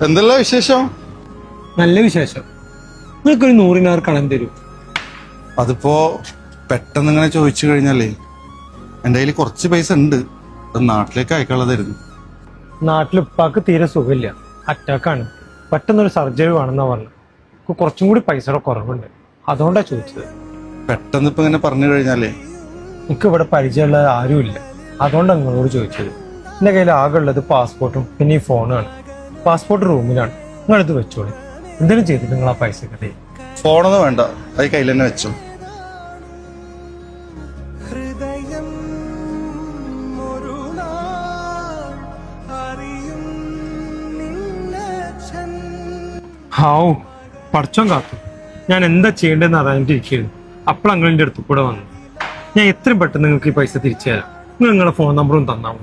എന്തെല്ലാം വിശേഷം? നല്ല വിശേഷം. നിങ്ങൾക്കൊരു 100 കടം തരൂ. അതിപ്പോ പെട്ടെന്ന് ഇങ്ങനെ ചോദിച്ചു കഴിഞ്ഞാലേ എൻ്റെ കയ്യിൽ കുറച്ച് പൈസ ഉണ്ട്. അത് നാട്ടിലേക്ക് അയക്കാനുള്ളതായിരുന്നു. നാട്ടിൽ ഉപ്പാക്ക് തീരെ സുഖമില്ല, അറ്റാക്കാണ്. പെട്ടെന്നൊരു സർജറി വേണമെന്നാ പറഞ്ഞു. കുറച്ചും കൂടി പൈസയുടെ കുറവുണ്ട്, അതുകൊണ്ടാണ് ചോദിച്ചത്. പെട്ടെന്ന് ഇപ്പൊ ഇങ്ങനെ പറഞ്ഞു കഴിഞ്ഞാലേ എനിക്ക് ഇവിടെ പരിചയമുള്ള ആരുമില്ല, അതുകൊണ്ടാണ് നിങ്ങളോട് ചോദിച്ചത്. എൻ്റെ കയ്യിൽ ആകെ ഉള്ളത് പാസ്പോർട്ടും പിന്നെ ഈ ഫോണുമാണ്. പാസ്പോർട്ട് റൂമിലാണ്, നിങ്ങളിത് വെച്ചോളൂ. എന്തെങ്കിലും ചെയ്തിട്ട് നിങ്ങൾ ആ പൈസ കിട്ടേ. ഫോണൊന്നും വേണ്ട, അത് കയ്യിൽ തന്നെ വെച്ചോ. ഹാവൂ, പഠിച്ചോൻ കാത്തു. ഞാൻ എന്താ ചെയ്യേണ്ടതെന്ന് അറിയാനിരിക്കുന്നു. അപ്പോൾ നിങ്ങളുടെ അടുത്ത് കൂടെ വന്നു. ഞാൻ എത്രയും പെട്ടെന്ന് നിങ്ങൾക്ക് ഈ പൈസ തിരിച്ചു തരാം. നിങ്ങൾ നിങ്ങളുടെ ഫോൺ നമ്പറും തന്നാമോ?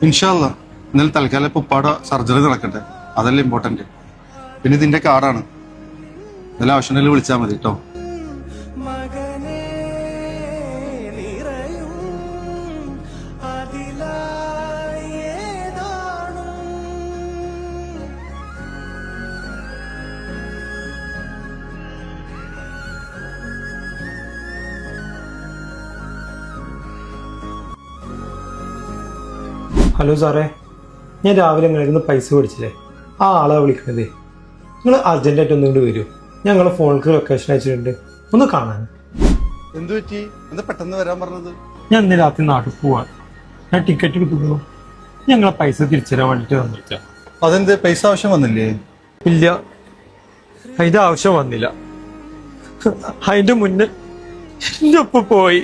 ഇൻഷാ അല്ലാ. എന്നാലും തൽക്കാലം ഇപ്പൊ ഉപ്പാടെ സർജറി നടക്കട്ടെ, അതല്ലേ ഇമ്പോർട്ടന്റ്. പിന്നെ ഇതിന്റെ കാർഡാണ്, എന്തെങ്കിലും ആവശ്യമുണ്ടെങ്കിൽ വിളിച്ചാൽ മതി കേട്ടോ. ഹലോ സാറേ, ഞാൻ രാവിലെ നിങ്ങളിരുന്ന് പൈസ മേടിച്ചില്ലേ, ആ ആളെ വിളിക്കണതേ. നിങ്ങൾ അർജന്റായിട്ട് ഒന്നുകൊണ്ട് വരൂ. ഞങ്ങളെ ഫോണിൽ ലൊക്കേഷൻ അയച്ചിട്ടുണ്ട്, ഒന്ന് കാണാൻ. എന്തു പറ്റി? എന്താ പെട്ടെന്ന് വരാൻ പറഞ്ഞത്? ഞാൻ ഇന്ന് രാത്രി നാട്ടിൽ പോവാൻ. ഞാൻ ടിക്കറ്റ് എടുക്കുന്നു. ഞങ്ങളെ പൈസ തിരിച്ചു തരാൻ വേണ്ടിട്ട് വന്നിട്ട. അതെന്ത്, പൈസ ആവശ്യം വന്നില്ലേ? ഇല്ല, അതിന്റെ ആവശ്യം വന്നില്ല. അതിന്റെ മുന്നേ എന്റെ ഒപ്പം പോയി.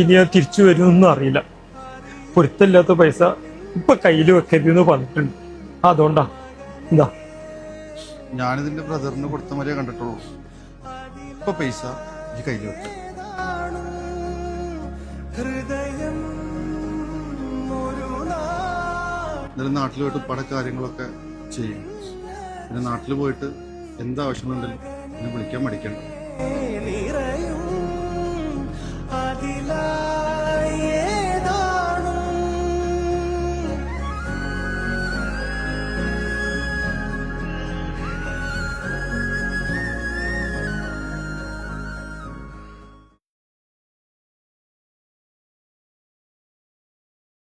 ഇനി ഞാൻ തിരിച്ചു വരുമെന്നും അറിയില്ല. പൊരുത്തല്ലാത്ത പൈസ ഇപ്പൊ കയ്യിൽ വെക്കരുതെന്ന് പറഞ്ഞിട്ടുണ്ട്, അതുകൊണ്ടാ. എന്താ, ഞാനിതിന്റെ ബ്രദറിന് കൊടുത്ത മാതിരിയെ കണ്ടിട്ടുള്ളൂ. ഇപ്പൊ പൈസ ഈ കയ്യിൽ വെക്ക. എന്നാലും നാട്ടിൽ പോയിട്ട് പല കാര്യങ്ങളൊക്കെ ചെയ്യും. പിന്നെ നാട്ടിൽ പോയിട്ട് എന്താവശ്യമുണ്ടെങ്കിലും എന്നെ വിളിക്കാൻ മടിക്കണ്ട.